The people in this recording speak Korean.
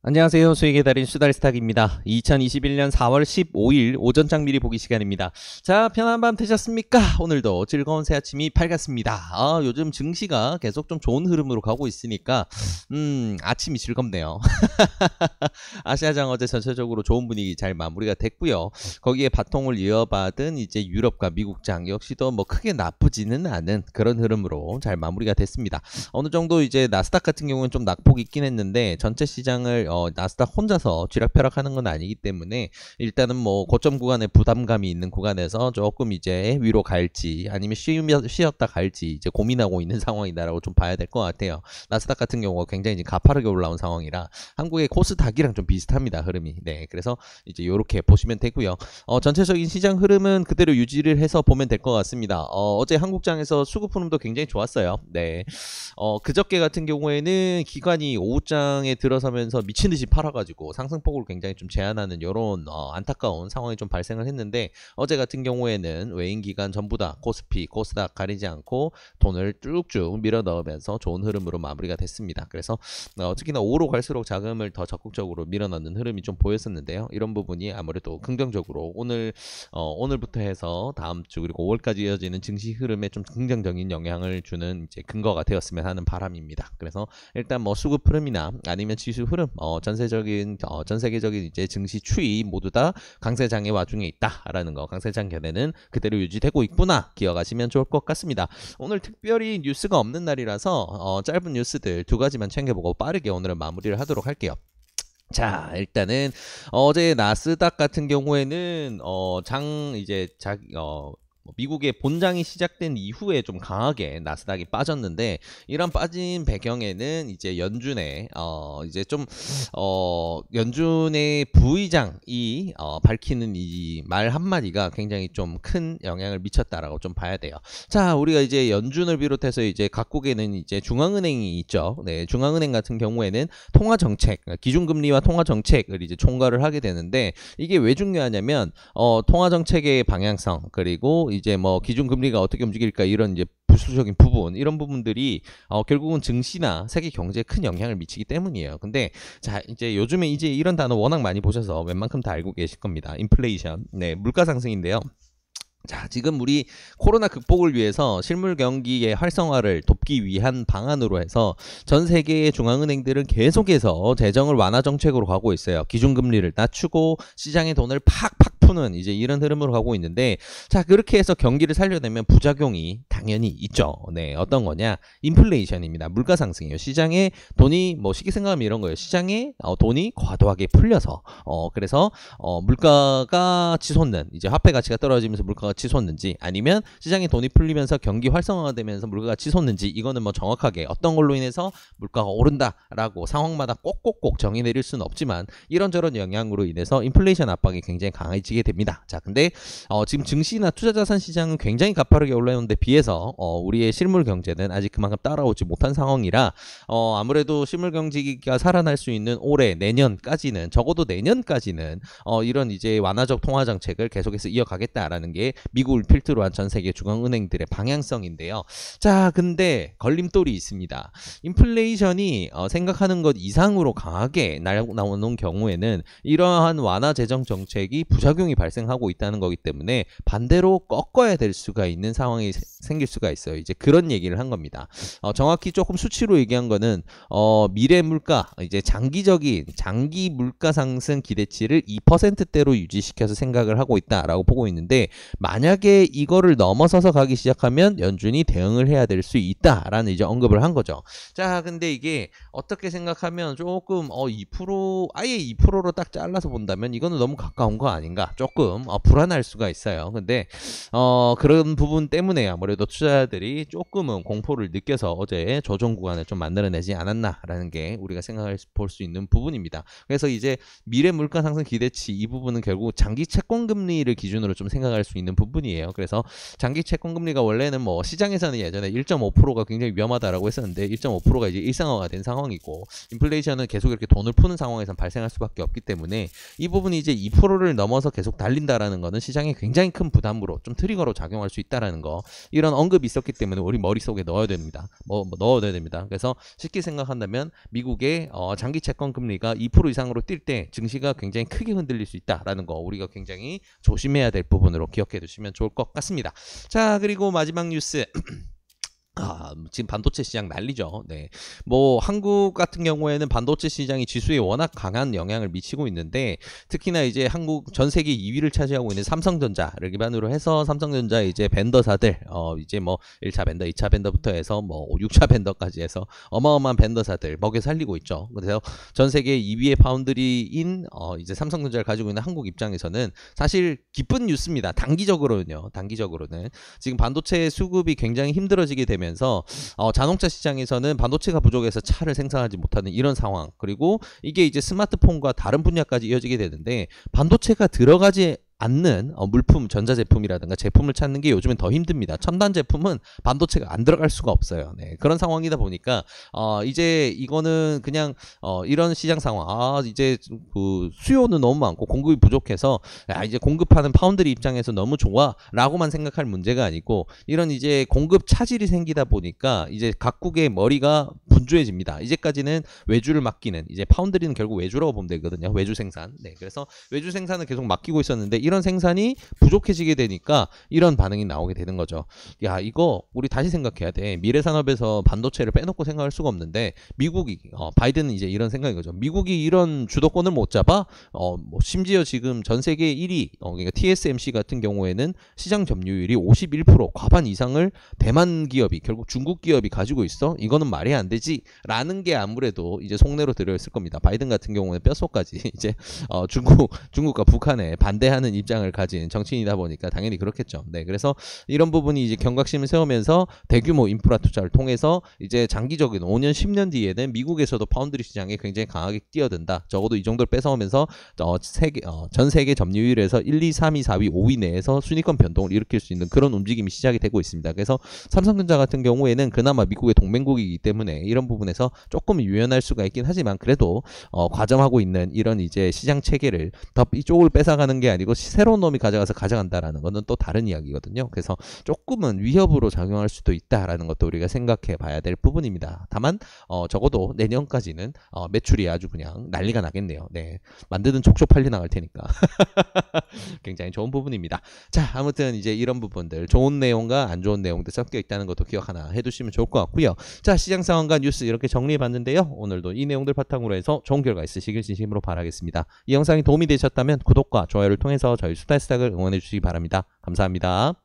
안녕하세요. 수익의 달인 수달스탁입니다. 2021년 4월 15일 오전장 미리 보기 시간입니다. 자, 편한 밤 되셨습니까? 오늘도 즐거운 새 아침이 밝았습니다. 요즘 증시가 계속 좀 좋은 흐름으로 가고 있으니까 아침이 즐겁네요. 아시아장 어제 전체적으로 좋은 분위기 잘 마무리가 됐고요. 거기에 바통을 이어받은 이제 유럽과 미국장 역시도 뭐 크게 나쁘지는 않은 그런 흐름으로 잘 마무리가 됐습니다. 어느 정도 이제 나스닥 같은 경우는 좀 낙폭이 있긴 했는데 전체 시장을 나스닥 혼자서 쥐락펴락하는 건 아니기 때문에 일단은 뭐 고점 구간에 부담감이 있는 구간에서 조금 이제 위로 갈지 아니면 쉬었다 갈지 이제 고민하고 있는 상황이다라고 좀 봐야 될 것 같아요. 나스닥 같은 경우가 굉장히 이제 가파르게 올라온 상황이라 한국의 코스닥이랑 좀 비슷합니다, 흐름이. 네, 그래서 이제 요렇게 보시면 되고요. 전체적인 시장 흐름은 그대로 유지를 해서 보면 될 것 같습니다. 어제 한국장에서 수급 흐름도 굉장히 좋았어요. 네, 그저께 같은 경우에는 기관이 오후장에 들어서면서 미친 듯이 팔아가지고 상승폭을 굉장히 좀 제한하는 이런 안타까운 상황이 좀 발생을 했는데 어제 같은 경우에는 외인 기관 전부 다 코스피, 코스닥 가리지 않고 돈을 쭉쭉 밀어 넣으면서 좋은 흐름으로 마무리가 됐습니다. 그래서 특히나 오후로 갈수록 자금을 더 적극적으로 밀어 넣는 흐름이 좀 보였었는데요. 이런 부분이 아무래도 긍정적으로 오늘부터 해서 다음 주 그리고 5월까지 이어지는 증시 흐름에 좀 긍정적인 영향을 주는 이제 근거가 되었으면 하는 바람입니다. 그래서 일단 뭐 수급 흐름이나 아니면 지수 흐름 전 세계적인 이제 증시 추이 모두 다 강세장의 와중에 있다라는 거, 강세장 견해는 그대로 유지되고 있구나 기억하시면 좋을 것 같습니다. 오늘 특별히 뉴스가 없는 날이라서 짧은 뉴스들 두 가지만 챙겨보고 빠르게 오늘은 마무리를 하도록 할게요. 자, 일단은 어제 나스닥 같은 경우에는 미국의 본장이 시작된 이후에 좀 강하게 나스닥이 빠졌는데 이런 빠진 배경에는 이제 연준의 연준의 부의장이 밝히는 이 말 한마디가 굉장히 좀 큰 영향을 미쳤다라고 좀 봐야 돼요. 자, 우리가 이제 연준을 비롯해서 이제 각국에는 이제 중앙은행이 있죠. 네, 중앙은행 같은 경우에는 통화 정책, 기준금리와 통화 정책을 이제 총괄을 하게 되는데 이게 왜 중요하냐면 통화 정책의 방향성 그리고 이제 뭐 기준금리가 어떻게 움직일까 이런 이제 부수적인 부분 이런 부분들이 결국은 증시나 세계 경제에 큰 영향을 미치기 때문이에요. 근데 자 이제 요즘에 이제 이런 단어 워낙 많이 보셔서 웬만큼 다 알고 계실 겁니다. 인플레이션, 네, 물가 상승인데요. 자, 지금 우리 코로나 극복을 위해서 실물 경기의 활성화를 돕기 위한 방안으로 해서 전 세계의 중앙은행들은 계속해서 재정을 완화 정책으로 가고 있어요. 기준금리를 낮추고 시장의 돈을 팍팍 푸는 이제 이런 흐름으로 가고 있는데 자, 그렇게 해서 경기를 살려내면 부작용이 당연히 있죠. 네, 어떤 거냐? 인플레이션입니다. 물가 상승이에요. 시장에 돈이 뭐 쉽게 생각하면 이런 거예요. 시장에 돈이 과도하게 풀려서 그래서 물가가 치솟는 이제 화폐 가치가 떨어지면서 물가가 치솟는지 아니면 시장에 돈이 풀리면서 경기 활성화가 되면서 물가가 치솟는지 이거는 뭐 정확하게 어떤 걸로 인해서 물가가 오른다라고 상황마다 꼭꼭꼭 정의 내릴 수는 없지만 이런저런 영향으로 인해서 인플레이션 압박이 굉장히 강해지게 됩니다. 자, 근데 지금 증시나 투자자산 시장은 굉장히 가파르게 올라오는데 비해서 우리의 실물 경제는 아직 그만큼 따라오지 못한 상황이라 아무래도 실물 경제가 살아날 수 있는 올해 내년까지는 적어도 내년까지는 이런 이제 완화적 통화 정책을 계속해서 이어가겠다라는 게 미국을 필두로 한 전 세계 중앙은행들의 방향성인데요. 자, 근데 걸림돌이 있습니다. 인플레이션이 생각하는 것 이상으로 강하게 나오는 경우에는 이러한 완화 재정 정책이 부작용이 발생하고 있다는 거기 때문에 반대로 꺾어야 될 수가 있는 상황이 생길 수가 있어요. 이제 그런 얘기를 한 겁니다. 정확히 조금 수치로 얘기한 거는 미래 물가 이제 장기 물가 상승 기대치를 2%대로 유지시켜서 생각을 하고 있다라고 보고 있는데 만약에 이거를 넘어서서 가기 시작하면 연준이 대응을 해야 될 수 있다라는 이제 언급을 한 거죠. 자, 근데 이게 어떻게 생각하면 조금 2% 아예 2%로 딱 잘라서 본다면 이거는 너무 가까운 거 아닌가? 조금 불안할 수가 있어요. 근데 그런 부분 때문에 아무래도 투자자들이 조금은 공포를 느껴서 어제 조정 구간을 좀 만들어내지 않았나라는 게 우리가 생각할 볼 수 있는 부분입니다. 그래서 이제 미래 물가 상승 기대치 이 부분은 결국 장기 채권 금리를 기준으로 좀 생각할 수 있는 부분이에요. 그래서 장기 채권 금리가 원래는 뭐 시장에서는 예전에 1.5%가 굉장히 위험하다라고 했었는데 1.5%가 이제 일상화가 된 상황이고 인플레이션은 계속 이렇게 돈을 푸는 상황에서 발생할 수밖에 없기 때문에 이 부분이 이제 2%를 넘어서 계속 달린다라는 거는 시장에 굉장히 큰 부담으로 좀 트리거로 작용할 수 있다라는 거, 이런 언급이 있었기 때문에 우리 머릿속에 넣어야 됩니다. 넣어야 됩니다. 그래서 쉽게 생각한다면 미국의 장기 채권 금리가 2% 이상으로 뛸 때 증시가 굉장히 크게 흔들릴 수 있다라는 거, 우리가 굉장히 조심해야 될 부분으로 기억해 두시면 좋을 것 같습니다. 자, 그리고 마지막 뉴스. 지금 반도체 시장 난리죠. 네. 뭐 한국 같은 경우에는 반도체 시장이 지수에 워낙 강한 영향을 미치고 있는데, 특히나 이제 한국 전 세계 2위를 차지하고 있는 삼성전자를 기반으로 해서 삼성전자 이제 벤더사들 이제 뭐 1차 벤더, 2차 벤더부터 해서 뭐 6차 벤더까지 해서 어마어마한 벤더사들 먹여 살리고 있죠. 그래서 전 세계 2위의 파운드리인 이제 삼성전자를 가지고 있는 한국 입장에서는 사실 기쁜 뉴스입니다. 단기적으로는 지금 반도체 수급이 굉장히 힘들어지게 되면 면서 자동차 시장에서는 반도체가 부족해서 차를 생산하지 못하는 이런 상황, 그리고 이게 이제 스마트폰과 다른 분야까지 이어지게 되는데, 반도체가 들어가지 않는 물품, 전자제품이라든가 제품을 찾는 게 요즘엔 더 힘듭니다. 첨단 제품은 반도체가 안 들어갈 수가 없어요. 네, 그런 상황이다 보니까 이제 이거는 그냥 이런 시장 상황, 이제 그 수요는 너무 많고 공급이 부족해서 이제 공급하는 파운드리 입장에서 너무 좋아라고만 생각할 문제가 아니고, 이런 이제 공급 차질이 생기다 보니까 이제 각국의 머리가 분주해집니다. 이제까지는 외주를 맡기는, 이제 파운드리는 결국 외주라고 보면 되거든요. 외주 생산. 네, 그래서 외주 생산을 계속 맡기고 있었는데 이런 생산이 부족해지게 되니까 이런 반응이 나오게 되는 거죠. 야, 이거 우리 다시 생각해야 돼. 미래 산업에서 반도체를 빼놓고 생각할 수가 없는데, 미국이 바이든은 이제 이런 생각인 거죠. 미국이 이런 주도권을 못 잡아? 뭐 심지어 지금 전 세계 1위 그러니까 TSMC 같은 경우에는 시장 점유율이 51%, 과반 이상을 대만 기업이, 결국 중국 기업이 가지고 있어. 이거는 말이 안 되지라는 게 아무래도 이제 속내로 들어있을 겁니다. 바이든 같은 경우는 뼛속까지 이제 중국과 북한에 반대하는 입장을 가진 정치인이다 보니까 당연히 그렇겠죠. 네, 그래서 이런 부분이 이제 경각심을 세우면서 대규모 인프라 투자를 통해서 이제 장기적인 5년, 10년 뒤에는 미국에서도 파운드리 시장에 굉장히 강하게 뛰어든다. 적어도 이 정도를 뺏어오면서 전 세계 점유율에서 1, 2, 3위, 4위, 5위 내에서 순위권 변동을 일으킬 수 있는 그런 움직임이 시작이 되고 있습니다. 그래서 삼성전자 같은 경우에는 그나마 미국의 동맹국이기 때문에 이런 부분에서 조금 유연할 수가 있긴 하지만, 그래도 과점하고 있는 이런 이제 시장 체계를 더 이쪽을 뺏어가는 게 아니고 새로운 놈이 가져간다라는 거는 또 다른 이야기거든요. 그래서 조금은 위협으로 작용할 수도 있다라는 것도 우리가 생각해 봐야 될 부분입니다. 다만 적어도 내년까지는 매출이 아주 그냥 난리가 나겠네요. 네, 만드는 족족 팔려 나갈 테니까 굉장히 좋은 부분입니다. 자, 아무튼 이제 이런 부분들, 좋은 내용과 안 좋은 내용들 섞여 있다는 것도 기억 하나 해두시면 좋을 것 같고요. 자, 시장 상황과 뉴스 이렇게 정리해 봤는데요. 오늘도 이 내용들 바탕으로 해서 좋은 결과 있으시길 진심으로 바라겠습니다. 이 영상이 도움이 되셨다면 구독과 좋아요를 통해서 저희 수다스닥을 응원해 주시기 바랍니다. 감사합니다.